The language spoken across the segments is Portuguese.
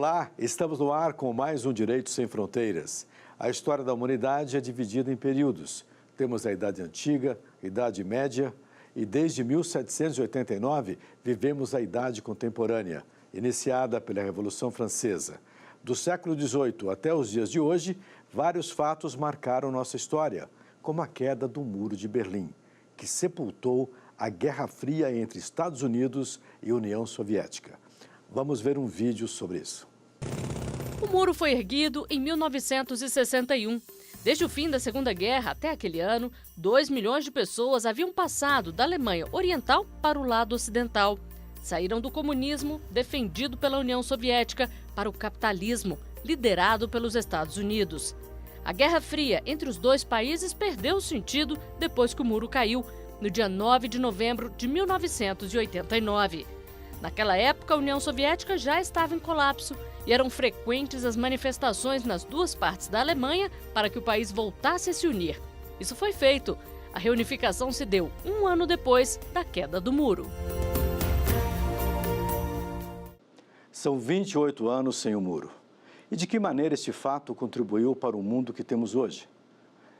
Olá, estamos no ar com mais um Direito Sem Fronteiras. A história da humanidade é dividida em períodos. Temos a Idade Antiga, Idade Média e desde 1789 vivemos a Idade Contemporânea, iniciada pela Revolução Francesa. Do século XVIII até os dias de hoje, vários fatos marcaram nossa história, como a queda do Muro de Berlim, que sepultou a Guerra Fria entre Estados Unidos e União Soviética. Vamos ver um vídeo sobre isso. O muro foi erguido em 1961. Desde o fim da Segunda Guerra até aquele ano, 2 milhões de pessoas haviam passado da Alemanha Oriental para o lado ocidental. Saíram do comunismo, defendido pela União Soviética, para o capitalismo, liderado pelos Estados Unidos. A Guerra Fria entre os dois países perdeu o sentido depois que o muro caiu, no dia 9 de novembro de 1989. Naquela época, a União Soviética já estava em colapso e eram frequentes as manifestações nas duas partes da Alemanha para que o país voltasse a se unir. Isso foi feito. A reunificação se deu um ano depois da queda do muro. São 28 anos sem o muro. E de que maneira este fato contribuiu para o mundo que temos hoje?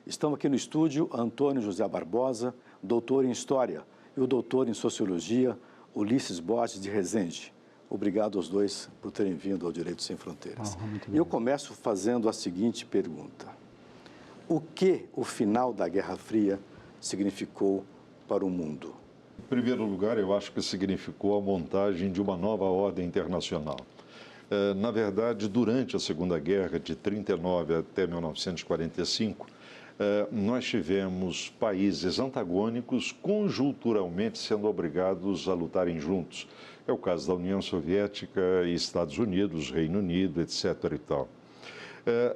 Estão aqui no estúdio Antônio José Barbosa, doutor em História, e o doutor em Sociologia, Ulisses Borges de Rezende. Obrigado aos dois por terem vindo ao Direito Sem Fronteiras. E eu começo fazendo a seguinte pergunta. O que o final da Guerra Fria significou para o mundo? Em primeiro lugar, eu acho que significou a montagem de uma nova ordem internacional. Na verdade, durante a Segunda Guerra, de 1939 até 1945, nós tivemos países antagônicos conjunturalmente sendo obrigados a lutarem juntos. É o caso da União Soviética e Estados Unidos, Reino Unido, etc. e tal.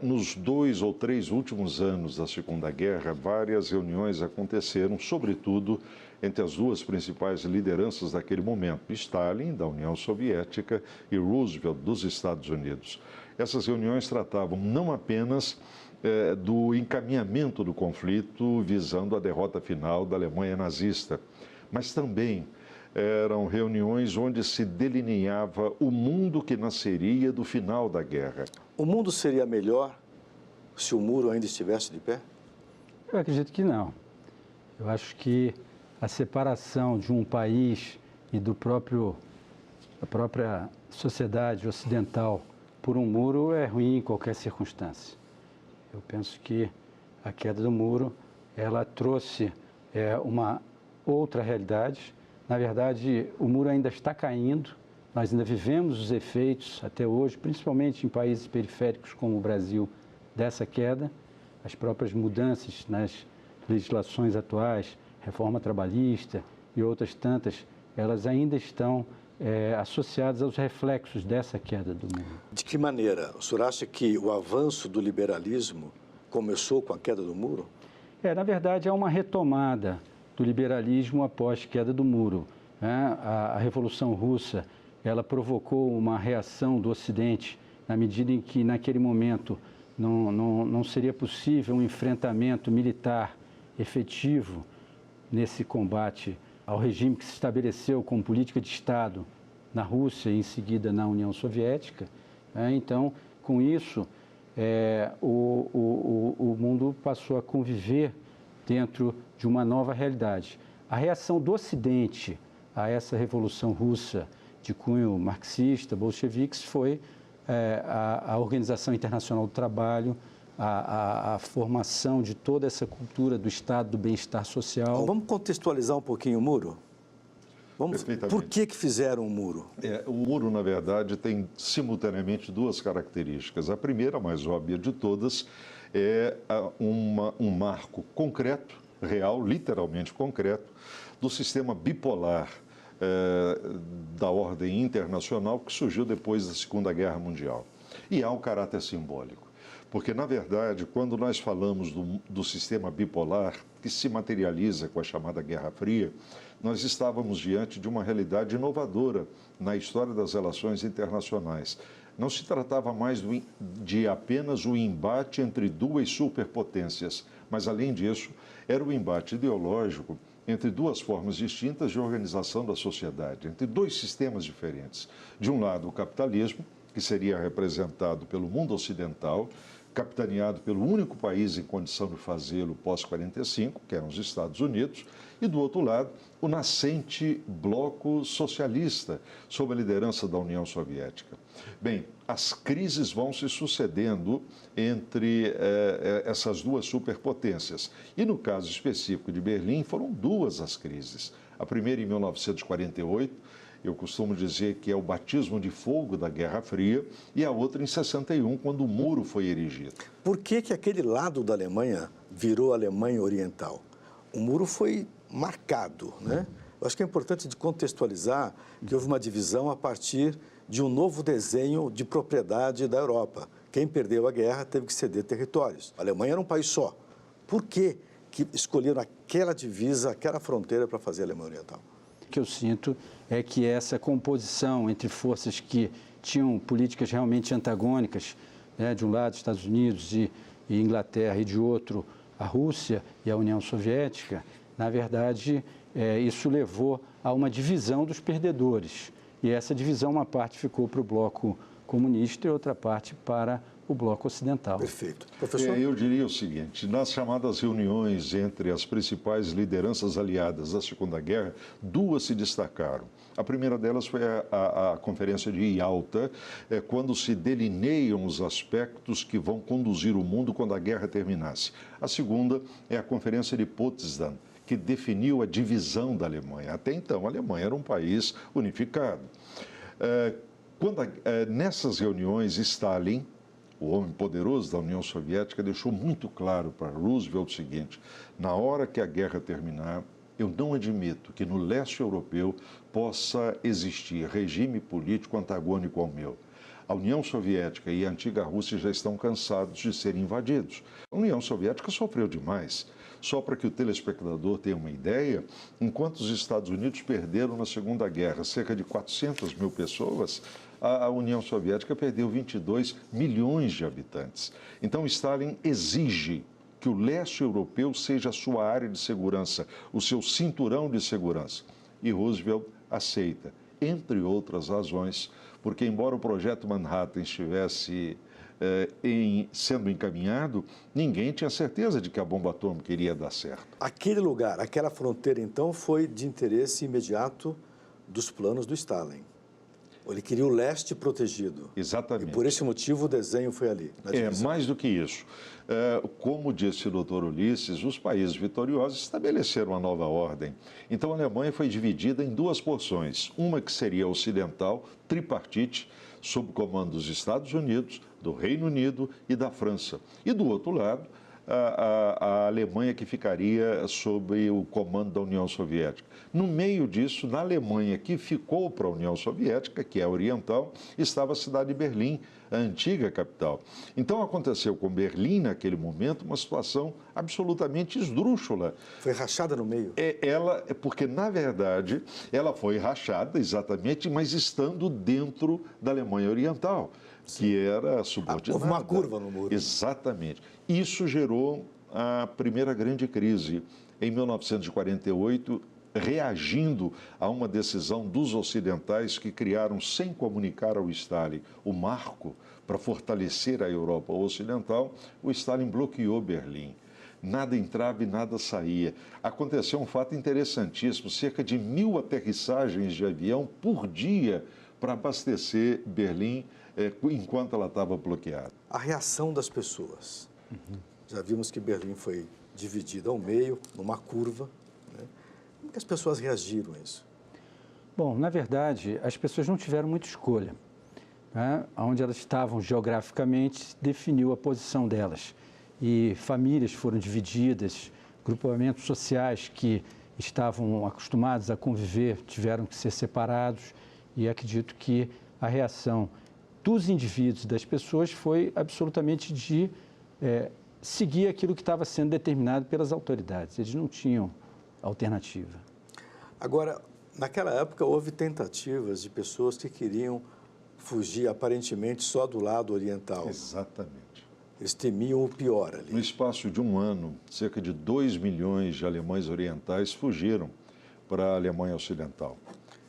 Nos 2 ou 3 últimos anos da Segunda Guerra, várias reuniões aconteceram, sobretudo entre as duas principais lideranças daquele momento, Stalin, da União Soviética, e Roosevelt, dos Estados Unidos. Essas reuniões tratavam não apenas do encaminhamento do conflito visando a derrota final da Alemanha nazista, mas também eram reuniões onde se delineava o mundo que nasceria do final da guerra. O mundo seria melhor se o muro ainda estivesse de pé? Eu acredito que não. Eu acho que a separação de um país e da própria sociedade ocidental por um muro é ruim em qualquer circunstância. Eu penso que a queda do muro, ela trouxe uma outra realidade. Na verdade, o muro ainda está caindo, nós ainda vivemos os efeitos até hoje, principalmente em países periféricos como o Brasil, dessa queda. As próprias mudanças nas legislações atuais, reforma trabalhista e outras tantas, elas ainda estão associadas aos reflexos dessa queda do muro. De que maneira? O senhor acha que o avanço do liberalismo começou com a queda do muro? Na verdade, é uma retomada do liberalismo após a queda do muro. A Revolução Russa, ela provocou uma reação do Ocidente, na medida em que, naquele momento, não seria possível um enfrentamento militar efetivo nesse combate ao regime que se estabeleceu como política de Estado na Rússia e, em seguida, na União Soviética. Então, com isso, o mundo passou a conviver dentro de uma nova realidade. A reação do Ocidente a essa Revolução Russa de cunho marxista, bolcheviques, foi a Organização Internacional do Trabalho, a formação de toda essa cultura do Estado do bem-estar social. Vamos contextualizar um pouquinho o muro? Por que fizeram o muro? O muro, na verdade, tem simultaneamente duas características. A primeira, a mais óbvia de todas, é um marco concreto, real, literalmente concreto, do sistema bipolar da ordem internacional que surgiu depois da Segunda Guerra Mundial. E há um caráter simbólico. Porque, na verdade, quando nós falamos do sistema bipolar, que se materializa com a chamada Guerra Fria, nós estávamos diante de uma realidade inovadora na história das relações internacionais. Não se tratava mais de apenas o embate entre duas superpotências, mas, além disso, era o embate ideológico entre duas formas distintas de organização da sociedade, entre dois sistemas diferentes. De um lado, o capitalismo, que seria representado pelo mundo ocidental, capitaneado pelo único país em condição de fazê-lo pós-45, que eram os Estados Unidos, e do outro lado, o nascente bloco socialista, sob a liderança da União Soviética. Bem, as crises vão se sucedendo entre essas duas superpotências. E no caso específico de Berlim, foram duas as crises. A primeira em 1948, eu costumo dizer que é o batismo de fogo da Guerra Fria, e a outra em 61, quando o muro foi erigido. Por que aquele lado da Alemanha virou Alemanha Oriental? O muro foi marcado, né? Eu acho que é importante de contextualizar que houve uma divisão a partir de um novo desenho de propriedade da Europa. Quem perdeu a guerra teve que ceder territórios. A Alemanha era um país só. Por que escolheram aquela divisa, aquela fronteira para fazer a Alemanha Oriental? O que eu sinto é que essa composição entre forças que tinham políticas realmente antagônicas, né, de um lado Estados Unidos e Inglaterra e de outro a Rússia e a União Soviética, na verdade, isso levou a uma divisão dos perdedores. E essa divisão, uma parte ficou para o bloco comunista e outra parte para o bloco ocidental. Perfeito. Professor? Eu diria o seguinte, nas chamadas reuniões entre as principais lideranças aliadas da Segunda Guerra, duas se destacaram. A primeira delas foi a Conferência de Yalta, quando se delineiam os aspectos que vão conduzir o mundo quando a guerra terminasse. A segunda é a Conferência de Potsdam, que definiu a divisão da Alemanha. Até então, a Alemanha era um país unificado. Nessas reuniões, Stalin, o homem poderoso da União Soviética, deixou muito claro para Roosevelt o seguinte: na hora que a guerra terminar, eu não admito que no leste europeu possa existir regime político antagônico ao meu. A União Soviética e a antiga Rússia já estão cansados de serem invadidos. A União Soviética sofreu demais. Só para que o telespectador tenha uma ideia, enquanto os Estados Unidos perderam na Segunda Guerra cerca de 400 mil pessoas, a União Soviética perdeu 22 milhões de habitantes. Então, Stalin exige que o leste europeu seja a sua área de segurança, o seu cinturão de segurança. E Roosevelt aceita, entre outras razões, porque embora o projeto Manhattan estivesse sendo encaminhado, ninguém tinha certeza de que a bomba atômica iria dar certo. Aquele lugar, aquela fronteira, então, foi de interesse imediato dos planos do Stalin. Ele queria o leste protegido. Exatamente. E por esse motivo o desenho foi ali. Mais do que isso. Como disse o doutor Ulisses, os países vitoriosos estabeleceram uma nova ordem. Então a Alemanha foi dividida em duas porções. Uma que seria ocidental, tripartite, sob o comando dos Estados Unidos, do Reino Unido e da França. E do outro lado, a Alemanha, que ficaria sob o comando da União Soviética. No meio disso, na Alemanha, que ficou para a União Soviética, que é a oriental, estava a cidade de Berlim, a antiga capital. Então aconteceu com Berlim, naquele momento, uma situação absolutamente esdrúxula. Foi rachada no meio? Porque, na verdade, ela foi rachada, exatamente, mas estando dentro da Alemanha Oriental, que era subordinada. Houve uma curva no muro. Exatamente. Isso gerou a primeira grande crise em 1948, reagindo a uma decisão dos ocidentais que criaram, sem comunicar ao Stalin, o marco para fortalecer a Europa Ocidental. O Stalin bloqueou Berlim. Nada entrava e nada saía. Aconteceu um fato interessantíssimo: cerca de 1.000 aterrissagens de avião por dia para abastecer Berlim enquanto ela estava bloqueada. A reação das pessoas. Já vimos que Berlim foi dividida ao meio, numa curva. Né? Como que as pessoas reagiram a isso? Bom, na verdade, as pessoas não tiveram muita escolha. Né? Onde elas estavam geograficamente definiu a posição delas. E famílias foram divididas, grupamentos sociais que estavam acostumados a conviver tiveram que ser separados, e acredito que a reação dos indivíduos e das pessoas foi absolutamente de seguir aquilo que estava sendo determinado pelas autoridades. Eles não tinham alternativa. Agora, naquela época houve tentativas de pessoas que queriam fugir aparentemente só do lado oriental. Exatamente. Eles temiam o pior ali. No espaço de um ano, cerca de 2 milhões de alemães orientais fugiram para a Alemanha Ocidental.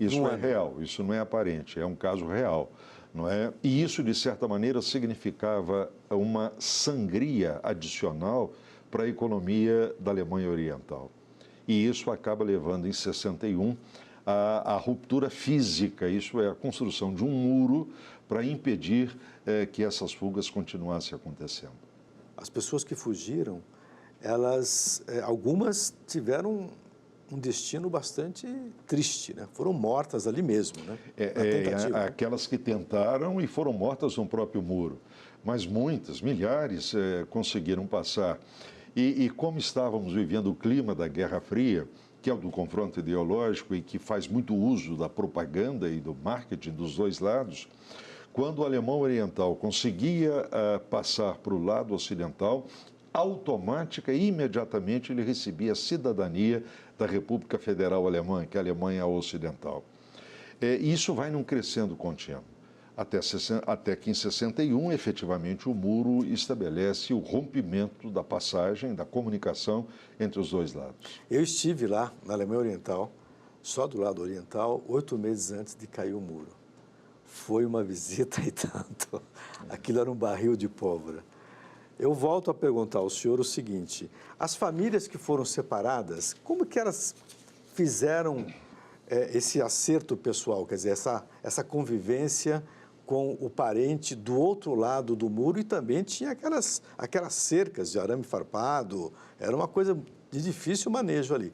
Isso é real, isso não é aparente, é um caso real. não é? E isso, de certa maneira, significava uma sangria adicional para a economia da Alemanha Oriental. E isso acaba levando, em 61, a ruptura física, isso é, a construção de um muro para impedir que essas fugas continuassem acontecendo. As pessoas que fugiram, elas, algumas tiveram um destino bastante triste, né? Foram mortas ali mesmo, né? Aquelas que tentaram e foram mortas no próprio muro, mas muitas, milhares, conseguiram passar. E como estávamos vivendo o clima da Guerra Fria, que é o do confronto ideológico e que faz muito uso da propaganda e do marketing dos dois lados, quando o alemão oriental conseguia passar para o lado ocidental, automática e imediatamente ele recebia a cidadania da República Federal Alemã, que é a Alemanha Ocidental. Isso vai num crescendo contínuo, até que em 61, efetivamente, o muro estabelece o rompimento da passagem, da comunicação entre os dois lados. Eu estive lá, na Alemanha Oriental, só do lado oriental, 8 meses antes de cair o muro. Foi uma visita e tanto. Aquilo era um barril de pólvora. Eu volto a perguntar ao senhor o seguinte, as famílias que foram separadas, como que elas fizeram esse acerto pessoal, quer dizer, essa convivência com o parente do outro lado do muro e também tinha aquelas cercas de arame farpado, era uma coisa de difícil manejo ali.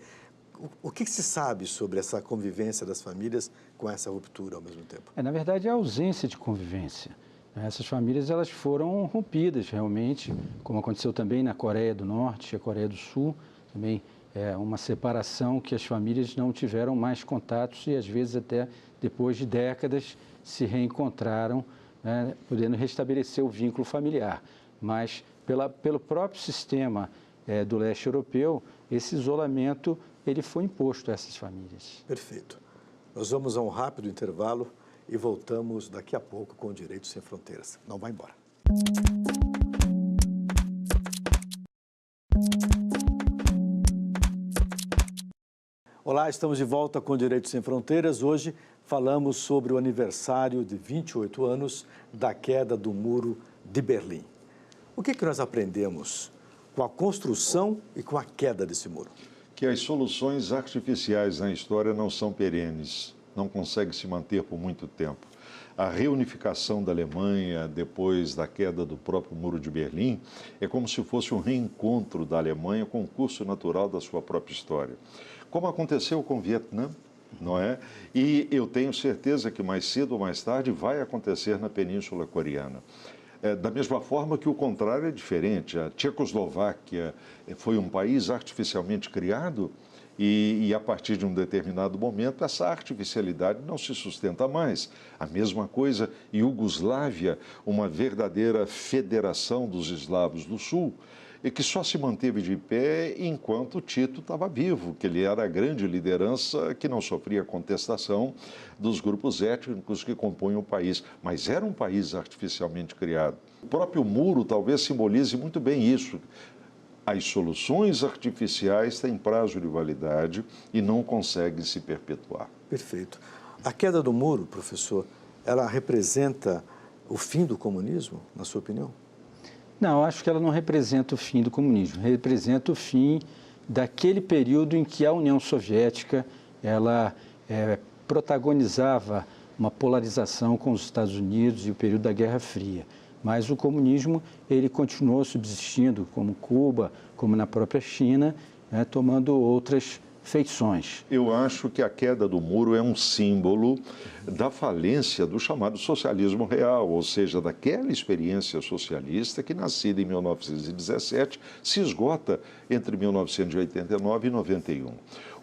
O que se sabe sobre essa convivência das famílias com essa ruptura ao mesmo tempo? Na verdade, é a ausência de convivência. Essas famílias elas foram rompidas realmente, como aconteceu também na Coreia do Norte e a Coreia do Sul, também uma separação que as famílias não tiveram mais contatos e às vezes até depois de décadas se reencontraram, né, podendo restabelecer o vínculo familiar. Mas pelo próprio sistema do leste europeu, esse isolamento ele foi imposto a essas famílias. Perfeito. Nós vamos a um rápido intervalo e voltamos daqui a pouco com o Direito Sem Fronteiras. Não vá embora. Olá, estamos de volta com o Direito Sem Fronteiras. Hoje falamos sobre o aniversário de 28 anos da queda do Muro de Berlim. O que nós aprendemos com a construção e com a queda desse muro? Que as soluções artificiais na história não são perenes, não conseguem se manter por muito tempo. A reunificação da Alemanha depois da queda do próprio Muro de Berlim é como se fosse um reencontro da Alemanha com o curso natural da sua própria história. Como aconteceu com o Vietnã, não é? E eu tenho certeza que mais cedo ou mais tarde vai acontecer na Península Coreana. Da mesma forma que o contrário é diferente. A Tchecoslováquia foi um país artificialmente criado e a partir de um determinado momento essa artificialidade não se sustenta mais. A mesma coisa, Iugoslávia, uma verdadeira federação dos eslavos do sul, e que só se manteve de pé enquanto Tito estava vivo, que ele era a grande liderança que não sofria contestação dos grupos étnicos que compõem o país, mas era um país artificialmente criado. O próprio muro talvez simbolize muito bem isso. As soluções artificiais têm prazo de validade e não conseguem se perpetuar. Perfeito. A queda do muro, professor, ela representa o fim do comunismo, na sua opinião? Não, acho que ela não representa o fim do comunismo, representa o fim daquele período em que a União Soviética ela protagonizava uma polarização com os Estados Unidos e o período da Guerra Fria. Mas o comunismo ele continuou subsistindo, como Cuba, como na própria China, né, tomando outras feições. Eu acho que a queda do muro é um símbolo da falência do chamado socialismo real, ou seja, daquela experiência socialista que, nascida em 1917, se esgota entre 1989 e 91.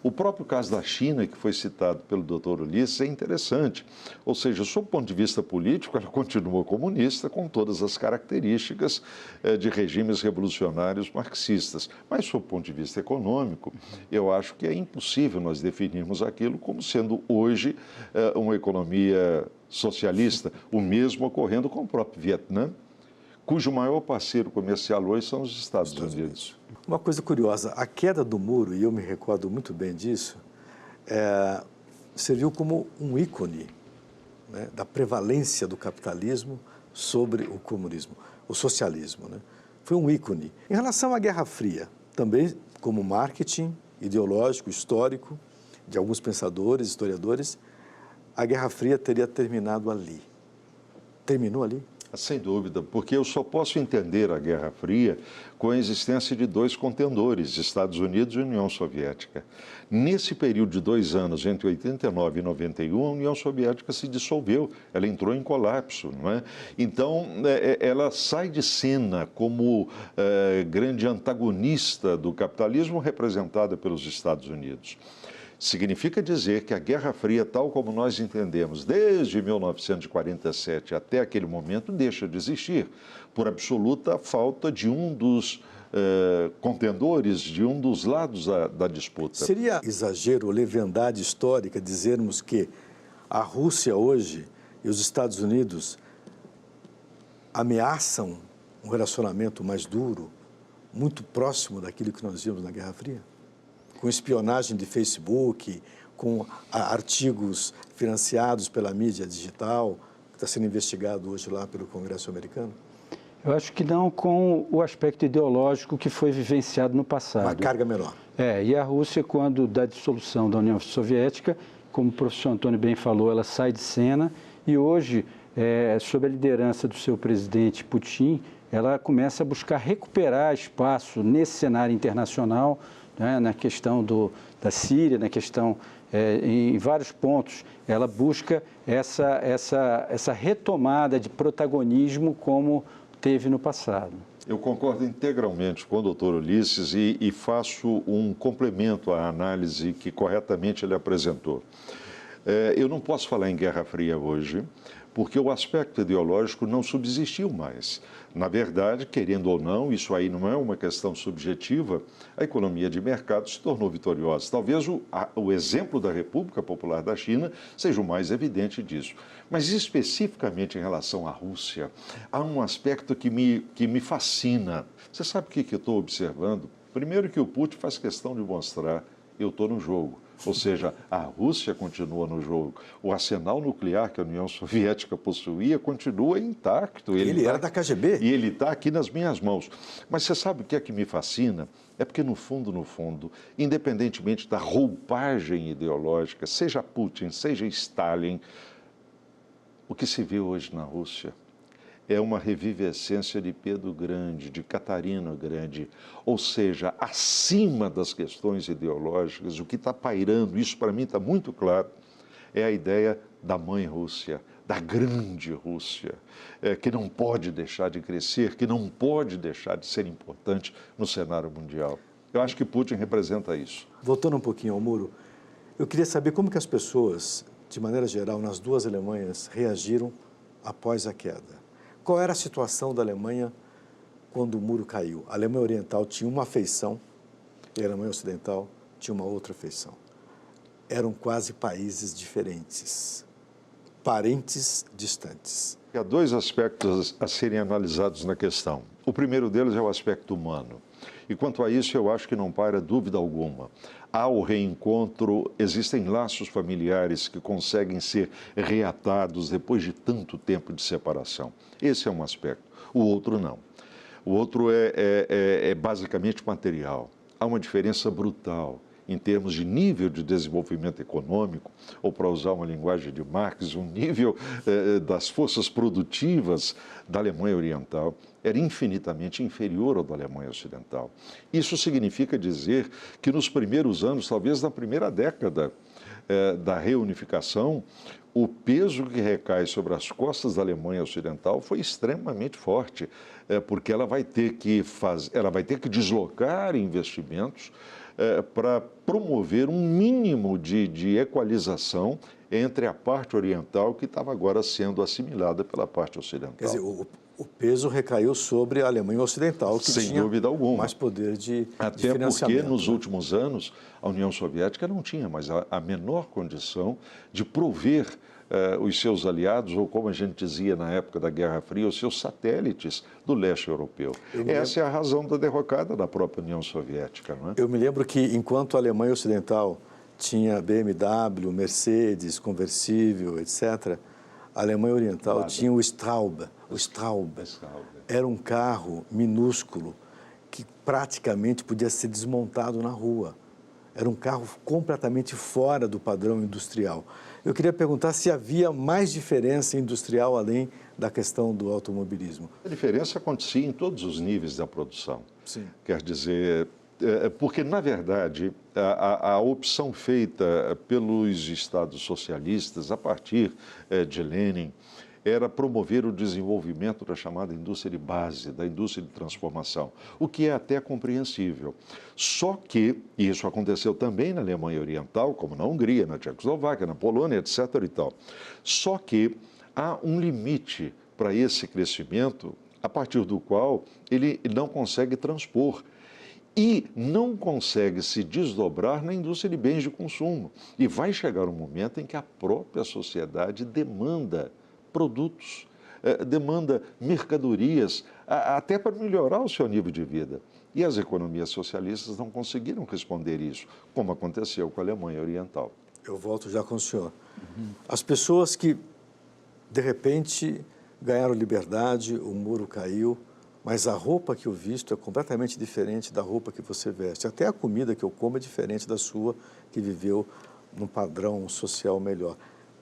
O próprio caso da China, que foi citado pelo Dr. Ulisses, é interessante. Ou seja, sob o ponto de vista político, ela continua comunista com todas as características de regimes revolucionários marxistas. Mas, sob o ponto de vista econômico, eu acho que é impossível nós definirmos aquilo como sendo hoje uma economia socialista. O mesmo ocorrendo com o próprio Vietnã, cujo maior parceiro comercial hoje são os Estados Unidos. Uma coisa curiosa, a queda do muro, e eu me recordo muito bem disso, serviu como um ícone, né, da prevalência do capitalismo sobre o comunismo, o socialismo, né? Foi um ícone. Em relação à Guerra Fria, também como marketing ideológico, histórico, de alguns pensadores, historiadores, a Guerra Fria teria terminado ali. Terminou ali? Sem dúvida, porque eu só posso entender a Guerra Fria com a existência de dois contendores, Estados Unidos e União Soviética. Nesse período de 2 anos, entre 89 e 91, a União Soviética se dissolveu, ela entrou em colapso, não é? Então, ela sai de cena como grande antagonista do capitalismo representada pelos Estados Unidos. Significa dizer que a Guerra Fria, tal como nós entendemos, desde 1947 até aquele momento, deixa de existir, por absoluta falta de um dos contendores, de um dos lados da disputa. Seria exagero ou leviandade histórica dizermos que a Rússia hoje e os Estados Unidos ameaçam um relacionamento mais duro, muito próximo daquilo que nós vimos na Guerra Fria? Com espionagem de Facebook, com artigos financiados pela mídia digital, que está sendo investigado hoje lá pelo Congresso americano? Eu acho que não com o aspecto ideológico que foi vivenciado no passado. Uma carga menor. E a Rússia, quando da dissolução da União Soviética, como o professor Antônio bem falou, ela sai de cena e hoje, sob a liderança do seu presidente Putin, ela começa a buscar recuperar espaço nesse cenário internacional, né, na questão da Síria, na questão, em vários pontos, ela busca essa retomada de protagonismo como teve no passado. Eu concordo integralmente com o doutor Ulisses e faço um complemento à análise que corretamente ele apresentou. Eu não posso falar em Guerra Fria hoje, porque o aspecto ideológico não subsistiu mais. Na verdade, querendo ou não, isso aí não é uma questão subjetiva, a economia de mercado se tornou vitoriosa. Talvez o exemplo da República Popular da China seja o mais evidente disso. Mas especificamente em relação à Rússia, há um aspecto que me fascina. Você sabe o que eu estou observando? Primeiro que o Putin faz questão de mostrar, eu estou no jogo. Ou seja, a Rússia continua no jogo. O arsenal nuclear que a União Soviética possuía continua intacto. Ele era da KGB. E ele está aqui nas minhas mãos. Mas você sabe o que é que me fascina? É porque, no fundo, independentemente da roupagem ideológica, seja Putin, seja Stalin, o que se vê hoje na Rússia é uma revivescência de Pedro Grande, de Catarina Grande, ou seja, acima das questões ideológicas, o que está pairando, isso para mim está muito claro, é a ideia da mãe Rússia, da grande Rússia, que não pode deixar de crescer, que não pode deixar de ser importante no cenário mundial. Eu acho que Putin representa isso. Voltando um pouquinho ao muro, eu queria saber como que as pessoas, de maneira geral, nas duas Alemanhas, reagiram após a queda. Qual era a situação da Alemanha quando o muro caiu? A Alemanha Oriental tinha uma feição e a Alemanha Ocidental tinha uma outra feição. Eram quase países diferentes, parentes distantes. Há dois aspectos a serem analisados na questão. O primeiro deles é o aspecto humano. E quanto a isso, eu acho que não paira dúvida alguma. Ao reencontro, existem laços familiares que conseguem ser reatados depois de tanto tempo de separação. Esse é um aspecto. O outro não. O outro é basicamente material. Há uma diferença brutal em termos de nível de desenvolvimento econômico, ou para usar uma linguagem de Marx, um nível das forças produtivas da Alemanha Oriental era infinitamente inferior ao da Alemanha Ocidental. Isso significa dizer que nos primeiros anos, talvez na primeira década da reunificação, o peso que recai sobre as costas da Alemanha Ocidental foi extremamente forte, porque ela vai ter que deslocar investimentos para promover um mínimo de equalização entre a parte oriental que estava agora sendo assimilada pela parte ocidental. Quer dizer, o peso recaiu sobre a Alemanha Ocidental, que sem tinha dúvida alguma mais poder de Até financiamento. porque nos últimos anos a União Soviética não tinha mais a menor condição de prover os seus aliados, ou como a gente dizia na época da Guerra Fria, os seus satélites do leste europeu. Essa é a razão da derrocada da própria União Soviética, não é? Eu me lembro que enquanto a Alemanha Ocidental tinha BMW, Mercedes, conversível, etc., a Alemanha Oriental tinha o Straube. Era um carro minúsculo que praticamente podia ser desmontado na rua. Era um carro completamente fora do padrão industrial. Eu queria perguntar se havia mais diferença industrial além da questão do automobilismo. A diferença acontecia em todos os níveis da produção. Sim. Quer dizer, porque, na verdade, a opção feita pelos Estados socialistas, a partir de Lenin, era promover o desenvolvimento da chamada indústria de base, da indústria de transformação, o que é até compreensível. Só que, e isso aconteceu também na Alemanha Oriental, como na Hungria, na Tchecoslováquia, na Polônia, etc. e tal. Só que há um limite para esse crescimento, a partir do qual ele não consegue transpor e não consegue se desdobrar na indústria de bens de consumo. E vai chegar um momento em que a própria sociedade demanda produtos, demanda mercadorias, até para melhorar o seu nível de vida. E as economias socialistas não conseguiram responder isso, como aconteceu com a Alemanha Oriental. Eu volto já com o senhor. As pessoas que, de repente, ganharam liberdade, o muro caiu, mas a roupa que eu visto é completamente diferente da roupa que você veste. Até a comida que eu como é diferente da sua, que viveu num padrão social melhor.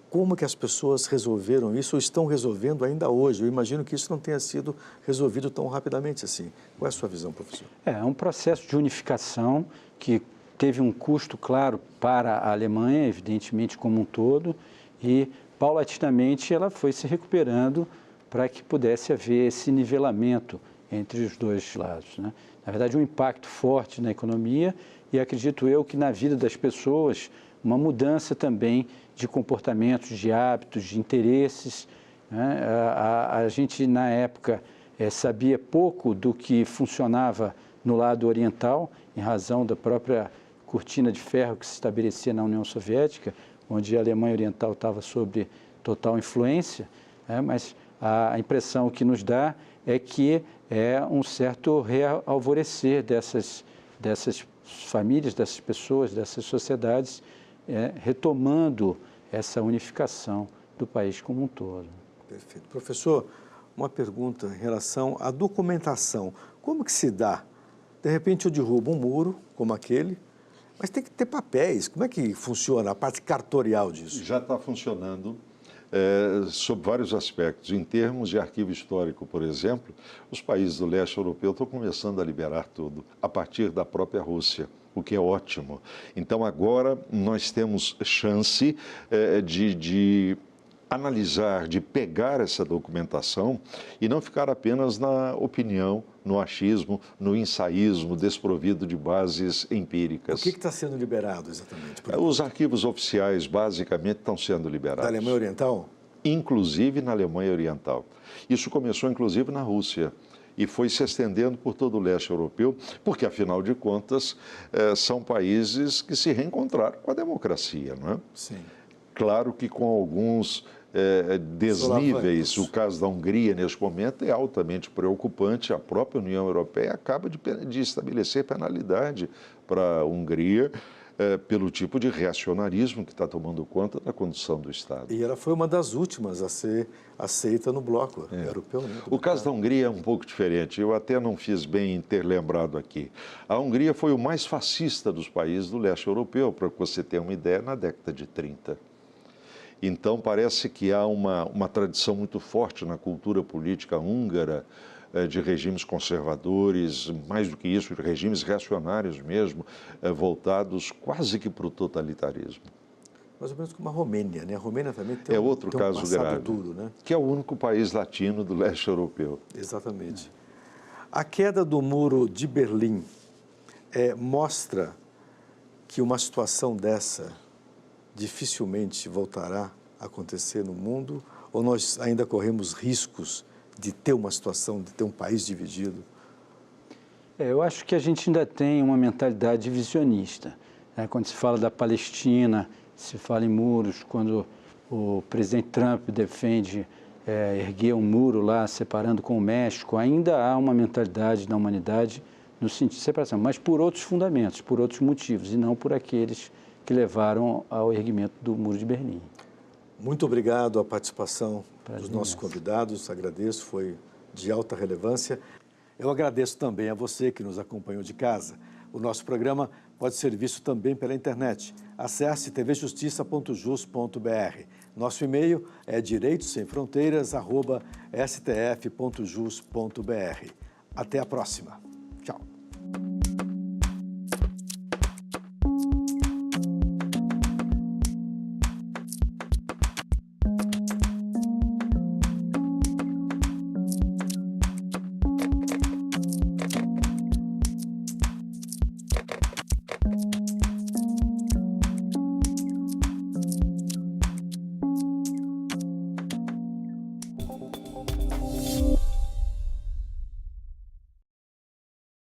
Como que as pessoas resolveram isso ou estão resolvendo ainda hoje? Eu imagino que isso não tenha sido resolvido tão rapidamente assim. Qual é a sua visão, professor? É um processo de unificação que teve um custo, claro, para a Alemanha, evidentemente, como um todo, e, paulatinamente, ela foi se recuperando para que pudesse haver esse nivelamento entre os dois lados, né? Na verdade, um impacto forte na economia e, acredito eu, que na vida das pessoas, uma mudança também de comportamentos, de hábitos, de interesses, né? A gente, na época, sabia pouco do que funcionava no lado oriental, em razão da própria cortina de ferro que se estabelecia na União Soviética, onde a Alemanha Oriental estava sob total influência, né? Mas a impressão que nos dá é que é um certo realvorecer dessas famílias, dessas pessoas, dessas sociedades, retomando essa unificação do país como um todo. Perfeito. Professor, uma pergunta em relação à documentação. Como que se dá? De repente eu derrubo um muro, como aquele, mas tem que ter papéis. Como é que funciona a parte cartorial disso? Já está funcionando sob vários aspectos. Em termos de arquivo histórico, por exemplo, os países do leste europeu estão começando a liberar tudo, a partir da própria Rússia, o que é ótimo. Então, agora nós temos chance de analisar, de pegar essa documentação e não ficar apenas na opinião, no achismo, no ensaísmo, desprovido de bases empíricas. O que está sendo liberado exatamente? Os arquivos oficiais, basicamente, estão sendo liberados. Da Alemanha Oriental? Inclusive na Alemanha Oriental. Isso começou, inclusive, na Rússia e foi se estendendo por todo o leste europeu, porque, afinal de contas, são países que se reencontraram com a democracia, não é? Sim. Claro que com alguns desníveis. O caso da Hungria, neste momento, é altamente preocupante. A própria União Europeia acaba de estabelecer penalidade para a Hungria pelo tipo de reacionarismo que está tomando conta da condução do Estado. E ela foi uma das últimas a ser aceita no bloco europeu. Né? O caso da Hungria é um pouco diferente. Eu até não fiz bem em ter lembrado aqui. A Hungria foi o mais fascista dos países do leste europeu, para que você tenha uma ideia, na década de 30. Então, parece que há uma tradição muito forte na cultura política húngara de regimes conservadores, mais do que isso, de regimes reacionários mesmo, voltados quase que para o totalitarismo. Mais ou menos como a Romênia, né? A Romênia também tem outro tem caso grave, duro, né? Que é o único país latino do leste europeu. Exatamente. A queda do Muro de Berlim mostra que uma situação dessa dificilmente voltará a acontecer no mundo, ou nós ainda corremos riscos de ter uma situação, de ter um país dividido? Eu acho que a gente ainda tem uma mentalidade divisionista, né? Quando se fala da Palestina, se fala em muros, quando o presidente Trump defende erguer um muro lá, separando com o México, ainda há uma mentalidade da humanidade no sentido de separação, mas por outros fundamentos, por outros motivos, e não por aqueles que levaram ao erguimento do Muro de Berlim. Muito obrigado à participação Prazer dos nossos imenso. convidados, agradeço, foi de alta relevância. Eu agradeço também a você que nos acompanhou de casa. O nosso programa pode ser visto também pela internet. Acesse tvjustiça.jus.br. Nosso e-mail é direitosemfronteiras@stf.jus.br. Até a próxima. Tchau.